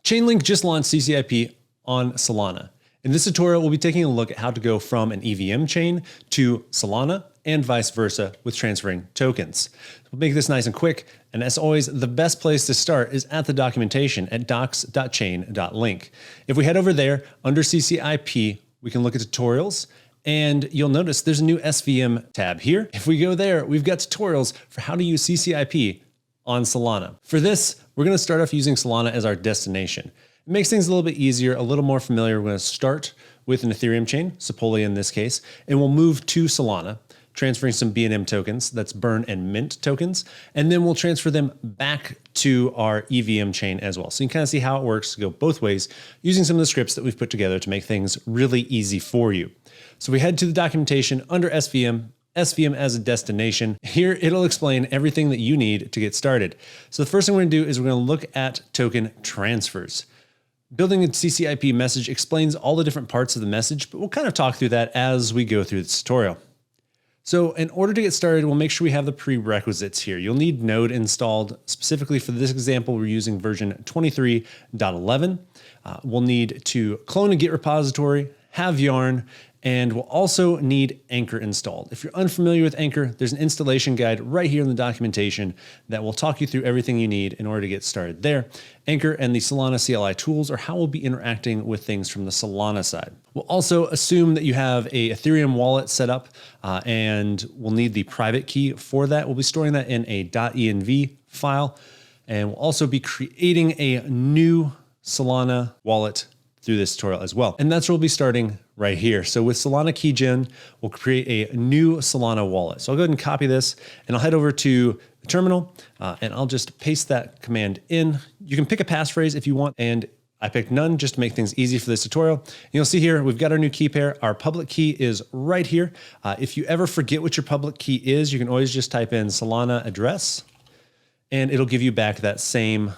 Chainlink just launched CCIP on Solana. In this tutorial, we'll be taking a look at how to go from an EVM chain to Solana and vice versa with transferring tokens. We'll make this nice and quick. And as always, the best place to start is at the documentation at docs.chain.link. If we head over there under CCIP, we can look at tutorials. And you'll notice there's a new SVM tab here. If we go there, we've got tutorials for how to use CCIP on Solana. For this, we're going to start off using Solana as our destination. It makes things a little bit easier, a little more familiar. We're going to start with an Ethereum chain, Sepolia in this case, and we'll move to Solana, transferring some BNM tokens, that's burn and mint tokens, and then we'll transfer them back to our EVM chain as well. So you can kind of see how it works to go both ways using some of the scripts that we've put together to make things really easy for you. So we head to the documentation under SVM as a destination. Here, it'll explain everything that you need to get started. So the first thing we're gonna do is we're gonna look at token transfers. Building a CCIP message explains all the different parts of the message, but we'll kind of talk through that as we go through this tutorial. So in order to get started, we'll make sure we have the prerequisites here. You'll need Node installed. Specifically for this example, we're using version 23.11. We'll need to clone a Git repository, have Yarn, and we'll also need Anchor installed. If you're unfamiliar with Anchor, there's an installation guide right here in the documentation that will talk you through everything you need in order to get started there. Anchor and the Solana CLI tools are how we'll be interacting with things from the Solana side. We'll also assume that you have a Ethereum wallet set up and we'll need the private key for that. We'll be storing that in a .env file, and we'll also be creating a new Solana wallet through this tutorial as well. And that's where we'll be starting right here. So with Solana keygen, we'll create a new Solana wallet. So I'll go ahead and copy this and I'll head over to the terminal and I'll just paste that command in. You can pick a passphrase if you want, and I picked none just to make things easy for this tutorial. And you'll see here, we've got our new key pair. Our public key is right here. If you ever forget what your public key is, you can always just type in Solana address and it'll give you back that same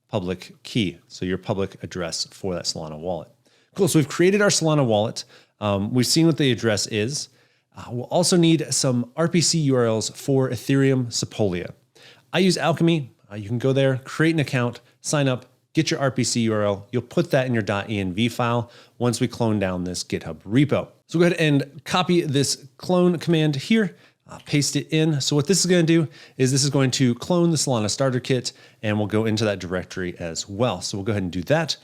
public key. So your public address for that Solana wallet. Cool, so we've created our Solana wallet. We've seen what the address is. We'll also need some RPC URLs for Ethereum Sepolia. I use Alchemy. You can go there, create an account, sign up, get your RPC URL. You'll put that in your .env file once we clone down this GitHub repo. So go ahead and copy this clone command here. Paste it in. So what this is going to do is this is going to clone the Solana starter kit, and we'll go into that directory as well. So we'll go ahead and do that.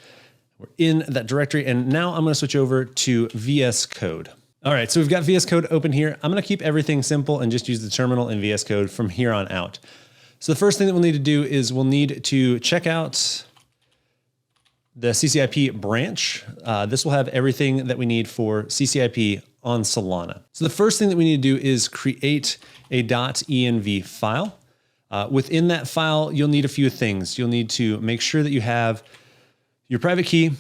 We're in that directory, and now I'm going to switch over to VS Code. All right, so we've got VS Code open here. I'm going to keep everything simple and just use the terminal in VS Code from here on out. So the first thing that we'll need to do is we'll need to check out the CCIP branch. This will have everything that we need for CCIP on Solana. So the first thing that we need to do is create a .env file. Within that file, you'll need a few things. You'll need to make sure that you have your private key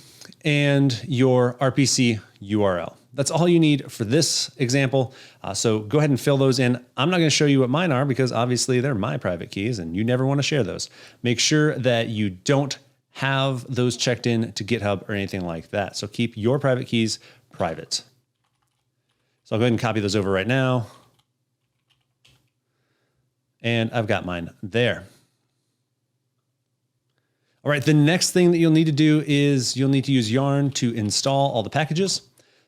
and your RPC URL. That's all you need for this example. So go ahead and fill those in. I'm not going to show you what mine are because obviously they're my private keys and you never want to share those. Make sure that you don't have those checked in to GitHub or anything like that. So keep your private keys private. So I'll go ahead and copy those over right now. And I've got mine there. All right, the next thing that you'll need to do is you'll need to use Yarn to install all the packages.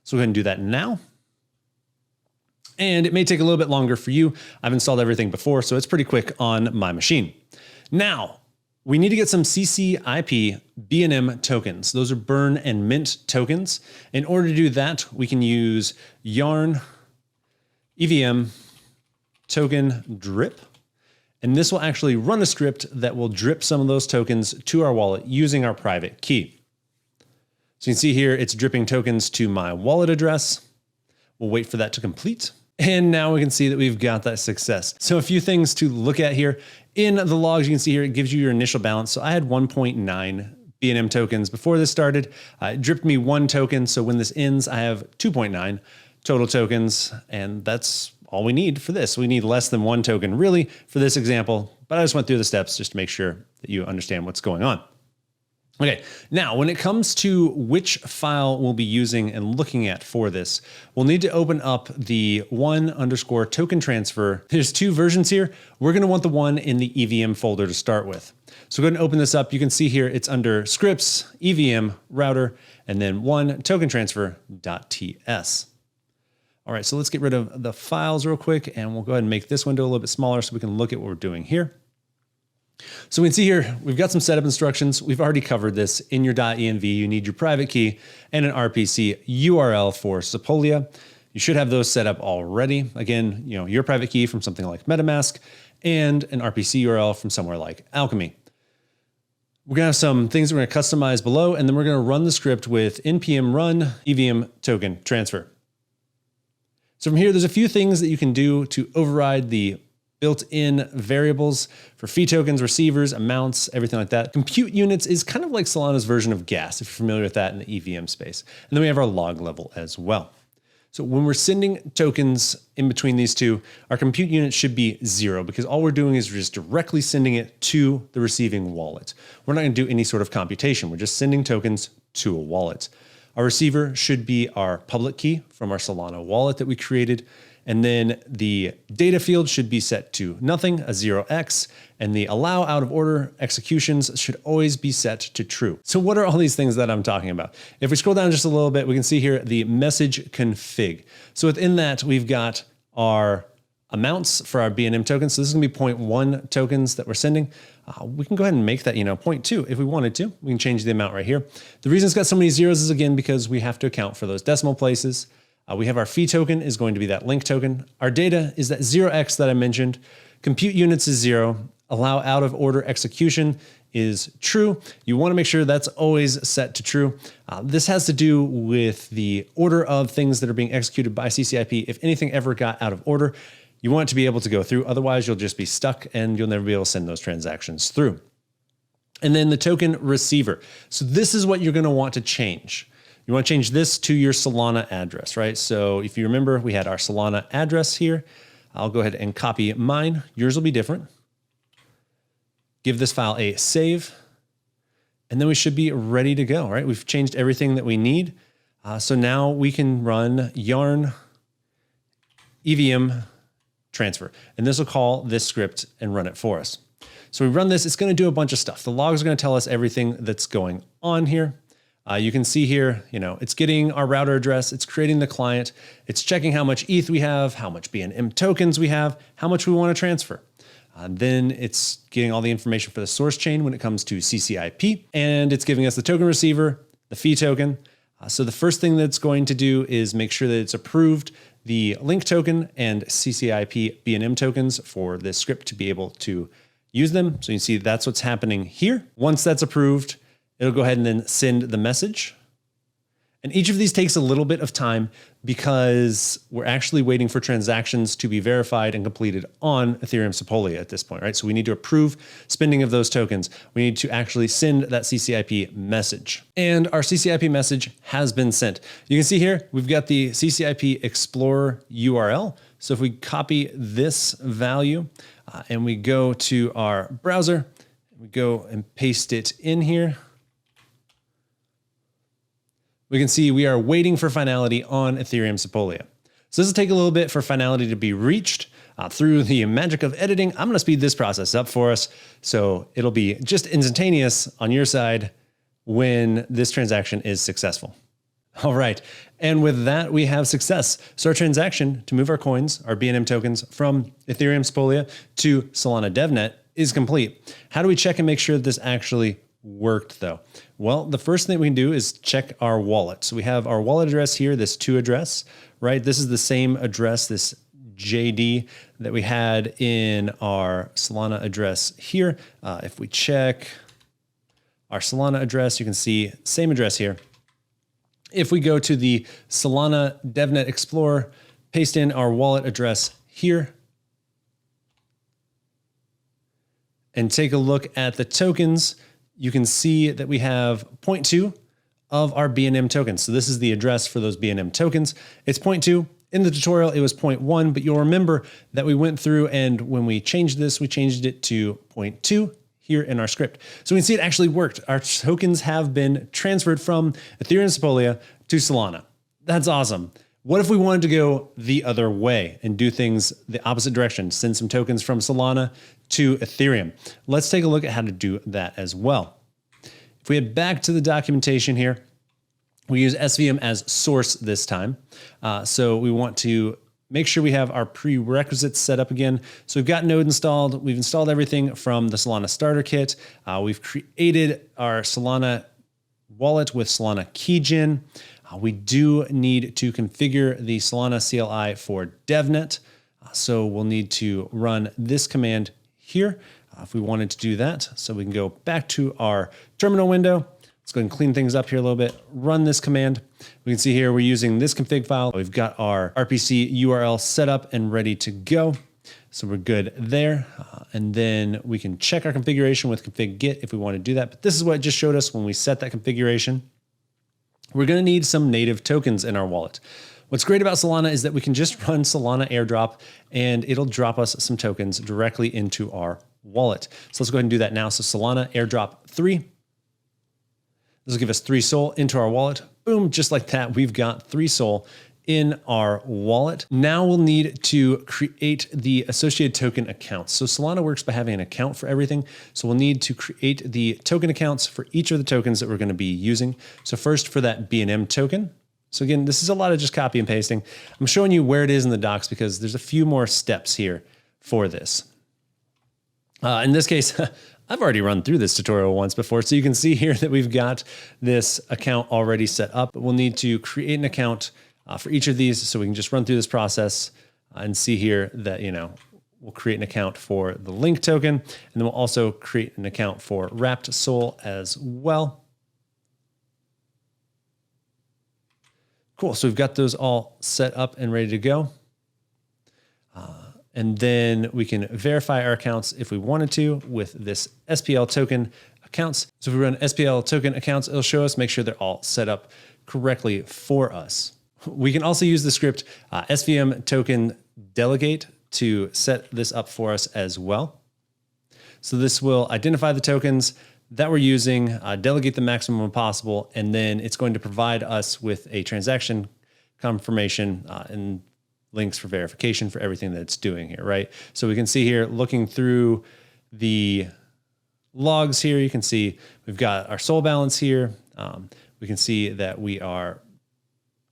So go ahead and do that now. And it may take a little bit longer for you. I've installed everything before, so it's pretty quick on my machine. Now, we need to get some CCIP BNM tokens. Those are burn and mint tokens. In order to do that, we can use Yarn EVM token drip. And this will actually run a script that will drip some of those tokens to our wallet using our private key. So you can see here, it's dripping tokens to my wallet address. We'll wait for that to complete. And now we can see that we've got that success. So a few things to look at here. In the logs, you can see here, it gives you your initial balance. So I had 1.9 BNM tokens before this started. It dripped me 1 token. So when this ends, I have 2.9 total tokens. And that's all we need for this. We need less than 1 token really for this example, but I just went through the steps just to make sure that you understand what's going on. Okay, now when it comes to which file we'll be using and looking at for this, we'll need to open up the one_token transfer. There's two versions here. We're gonna want the one in the EVM folder to start with. So go ahead and open this up. You can see here it's under scripts, EVM, router, and then one token transfer.ts. All right, so let's get rid of the files real quick, and we'll go ahead and make this window a little bit smaller so we can look at what we're doing here. So we can see here, we've got some setup instructions. We've already covered this. In your .env, you need your private key and an RPC URL for Sepolia. You should have those set up already. Again, your private key from something like MetaMask and an RPC URL from somewhere like Alchemy. We're gonna have some things that we're gonna customize below, and then we're gonna run the script with npm run EVM token transfer. So from here, there's a few things that you can do to override the built-in variables for fee tokens, receivers, amounts, everything like that. Compute units is kind of like Solana's version of gas, if you're familiar with that in the EVM space. And then we have our log level as well. So when we're sending tokens in between these two, our compute unit should be 0 because all we're doing is just directly sending it to the receiving wallet. We're not gonna do any sort of computation. We're just sending tokens to a wallet. Our receiver should be our public key from our Solana wallet that we created. And then the data field should be set to nothing, a 0x, and the allow out of order executions should always be set to true. So what are all these things that I'm talking about? If we scroll down just a little bit, we can see here the message config. So within that, we've got our amounts for our BNM tokens. So this is gonna be 0.1 tokens that we're sending. We can go ahead and make that 0.2 if we wanted to. We can change the amount right here. The reason it's got so many zeros is again because we have to account for those decimal places. We have our fee token is going to be that link token. Our data is that 0x that I mentioned. Compute units is 0. Allow out of order execution is true. You want to make sure that's always set to true. This has to do with the order of things that are being executed by CCIP. If anything ever got out of order, you want it to be able to go through. Otherwise, you'll just be stuck and you'll never be able to send those transactions through. And then the token receiver. So this is what you're going to want to change. You want to change this to your Solana address, right? So if you remember, we had our Solana address here. I'll go ahead and copy mine. Yours will be different. Give this file a save, and then we should be ready to go, right? We've changed everything that we need. So now we can run yarn EVM transfer, and this will call this script and run it for us. So we run this, it's going to do a bunch of stuff. The logs are going to tell us everything that's going on here. You can see here, it's getting our router address, it's creating the client, it's checking how much ETH we have, how much BNM tokens we have, how much we want to transfer. Then it's getting all the information for the source chain when it comes to CCIP, and it's giving us the token receiver, the fee token. So the first thing that's going to do is make sure that it's approved the link token and CCIP BNM tokens for this script to be able to use them. So you can see that's what's happening here. Once that's approved, it'll go ahead and then send the message. And each of these takes a little bit of time because we're actually waiting for transactions to be verified and completed on Ethereum Sepolia at this point, right? So we need to approve spending of those tokens. We need to actually send that CCIP message. And our CCIP message has been sent. You can see here, we've got the CCIP Explorer URL. So if we copy this value and we go to our browser, we go and paste it in here, we can see we are waiting for finality on Ethereum Sepolia. So this will take a little bit for finality to be reached. Through the magic of editing, I'm going to speed this process up for us. So it'll be just instantaneous on your side when this transaction is successful. All right. And with that, we have success. So our transaction to move our coins, our BNM tokens from Ethereum Sepolia to Solana DevNet is complete. How do we check and make sure that this actually worked though? Well, the first thing we can do is check our wallet. So we have our wallet address here, this to address, right? This is the same address, this JD that we had in our Solana address here. If we check our Solana address, you can see same address here. If we go to the Solana DevNet Explorer, paste in our wallet address here, and take a look at the tokens, you can see that we have 0.2 of our BNM tokens. So this is the address for those BNM tokens. It's 0.2. In the tutorial, it was 0.1, but you'll remember that we went through and when we changed this, we changed it to 0.2 here in our script. So we can see it actually worked. Our tokens have been transferred from Ethereum Sepolia to Solana. That's awesome. What if we wanted to go the other way and do things the opposite direction, send some tokens from Solana to Ethereum? Let's take a look at how to do that as well. If we head back to the documentation here, we use SVM as source this time. So we want to make sure we have our prerequisites set up again. So we've got Node installed. We've installed everything from the Solana starter kit. We've created our Solana wallet with Solana keygen. We do need to configure the Solana CLI for DevNet. So we'll need to run this command here if we wanted to do that. So we can go back to our terminal window. Let's go ahead and clean things up here a little bit. Run this command. We can see here we're using this config file. We've got our RPC URL set up and ready to go. So we're good there. And then we can check our configuration with config git if we want to do that. But this is what it just showed us when we set that configuration. We're going to need some native tokens in our wallet. What's great about Solana is that we can just run Solana airdrop and it'll drop us some tokens directly into our wallet. So let's go ahead and do that now. So Solana airdrop 3. This will give us 3 SOL into our wallet. Boom, just like that, we've got 3 SOL in our wallet. Now we'll need to create the associated token accounts. So Solana works by having an account for everything. So we'll need to create the token accounts for each of the tokens that we're going to be using. So first for that BNM token. So again, this is a lot of just copy and pasting. I'm showing you where it is in the docs because there's a few more steps here for this. In this case, I've already run through this tutorial once before, so you can see here that we've got this account already set up. We'll need to create an account for each of these, so we can just run through this process and see here that, we'll create an account for the link token, and then we'll also create an account for wrapped SOL as well. Cool, so we've got those all set up and ready to go. And then we can verify our accounts if we wanted to with this SPL token accounts. So if we run SPL token accounts, it'll show us, make sure they're all set up correctly for us. We can also use the script SVM token delegate to set this up for us as well. So this will identify the tokens that we're using, delegate the maximum possible, and then it's going to provide us with a transaction confirmation and links for verification for everything that it's doing here, right? So we can see here, looking through the logs here, you can see we've got our SOL balance here. We can see that we are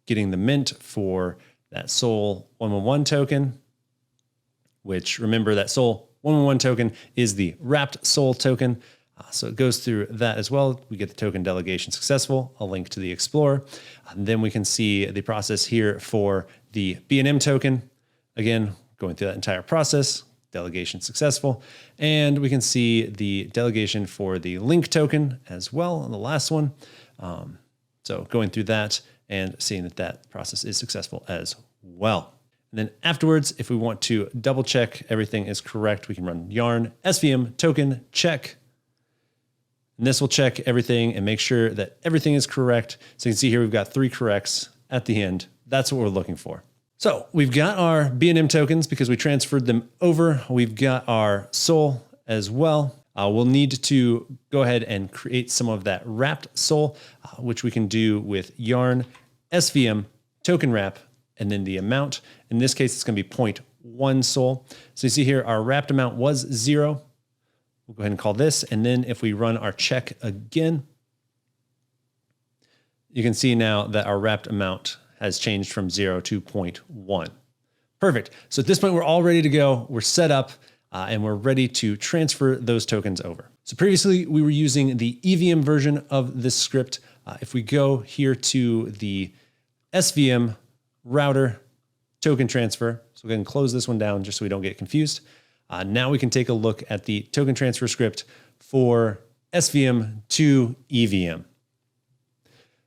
getting the mint for that SOL 111 token, which remember that SOL 111 token is the wrapped SOL token. So it goes through that as well. We get the token delegation successful, a link to the Explorer. And then we can see the process here for the BNM token. Again, going through that entire process, delegation successful. And we can see the delegation for the link token as well on the last one. So going through that and seeing that that process is successful as well. And then afterwards, if we want to double check everything is correct, we can run yarn SVM token check. And this will check everything and make sure that everything is correct. So you can see here, we've got 3 corrects at the end. That's what we're looking for. So we've got our BNM tokens because we transferred them over. We've got our SOL as well. We'll need to go ahead and create some of that wrapped SOL, which we can do with yarn SVM token wrap, and then the amount. In this case, it's going to be 0.1 SOL. So you see here, our wrapped amount was 0. We'll go ahead and call this. And then if we run our check again, you can see now that our wrapped amount has changed from 0 to 0.1. Perfect. So at this point, we're all ready to go. We're set up and we're ready to transfer those tokens over. So previously we were using the EVM version of this script. If we go here to the SVM router token transfer, so we're going to close this one down just so we don't get confused. Now we can take a look at the token transfer script for SVM to EVM.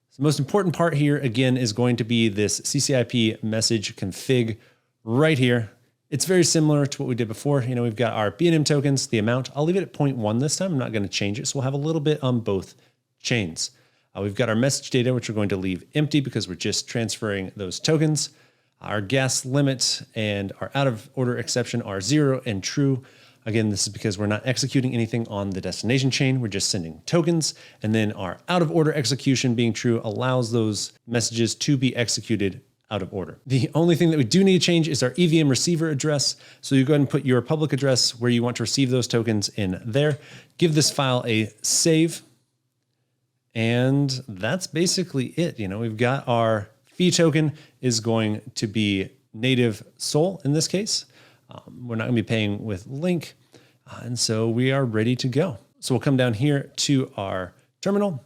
So the most important part here, again, is going to be this CCIP message config right here. It's very similar to what we did before. We've got our BNM tokens, the amount. I'll leave it at 0.1 this time. I'm not going to change it. So we'll have a little bit on both chains. We've got our message data, which we're going to leave empty because we're just transferring those tokens. Our gas limit and our out of order exception are 0 and true. Again, this is because we're not executing anything on the destination chain. We're just sending tokens. And then our out of order execution being true allows those messages to be executed out of order. The only thing that we do need to change is our EVM receiver address. So you go ahead and put your public address where you want to receive those tokens in there. Give this file a save. And that's basically it. We've got our fee token is going to be native Sol in this case. We're not going to be paying with Link. And so we are ready to go. So we'll come down here to our terminal.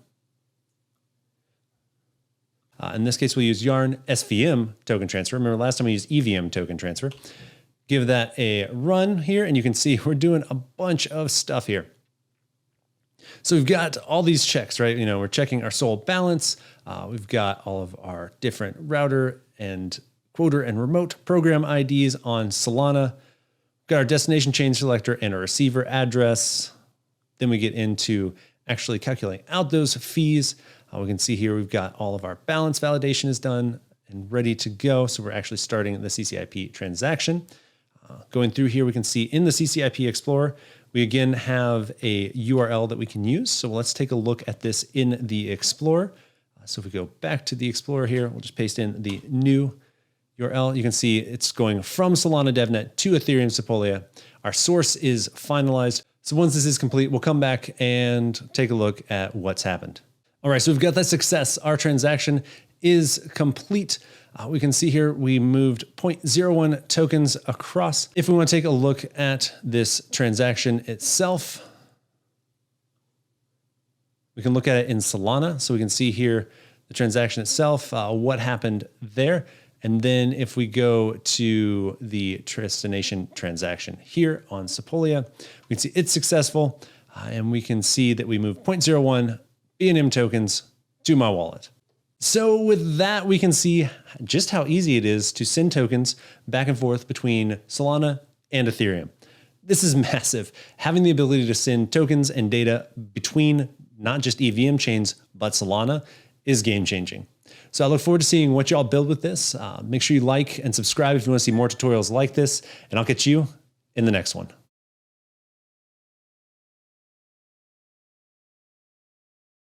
In this case, we'll use Yarn SVM token transfer. Remember last time we used EVM token transfer. Give that a run here, and you can see we're doing a bunch of stuff here. So we've got all these checks, right? We're checking our Sol balance. We've got all of our different router and quoter and remote program IDs on Solana. We've got our destination chain selector and our receiver address. Then we get into actually calculating out those fees. We can see here we've got all of our balance validation is done and ready to go. So we're actually starting the CCIP transaction. Going through here, we can see in the CCIP Explorer, we again have a URL that we can use. So let's take a look at this in the Explorer. So if we go back to the Explorer here, we'll just paste in the new URL. You can see it's going from Solana DevNet to Ethereum Sepolia. Our source is finalized. So once this is complete, we'll come back and take a look at what's happened. All right, so we've got that success. Our transaction is complete. We can see here we moved 0.01 tokens across. If we want to take a look at this transaction itself, we can look at it in Solana. So we can see here the transaction itself, what happened there. And then if we go to the destination transaction here on Sepolia, we can see it's successful. And we can see that we moved 0.01 B&M tokens to my wallet. So with that, we can see just how easy it is to send tokens back and forth between Solana and Ethereum. This is massive. Having the ability to send tokens and data between not just EVM chains, but Solana is game changing. So I look forward to seeing what y'all build with this. Make sure you like and subscribe if you want to see more tutorials like this, and I'll catch you in the next one.